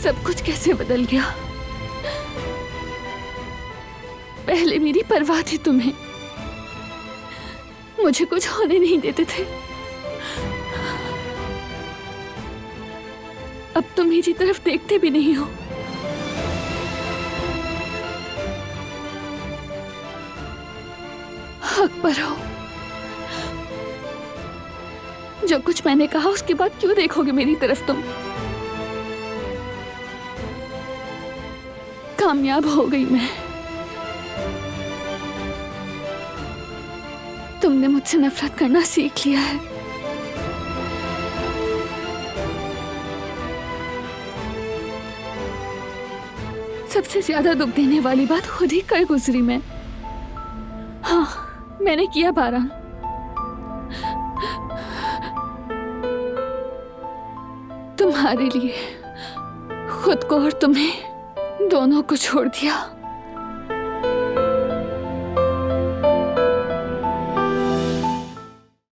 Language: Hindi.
सब कुछ कैसे बदल गया। पहले मेरी परवाह थी तुम्हें, मुझे कुछ होने नहीं देते थे। अब तुम मेरी तरफ देखते भी नहीं हो। हक पर हो। जो कुछ मैंने कहा उसके बाद क्यों देखोगे मेरी तरफ तुम? कामयाब हो गई मैं। तुमने मुझसे नफरत करना सीख लिया है। सबसे ज्यादा दुख देने वाली बात खुद ही कर गुजरी मैं। हाँ, मैंने किया बारह। तुम्हारे लिए खुद को और तुम्हें दोनों को छोड़ दिया।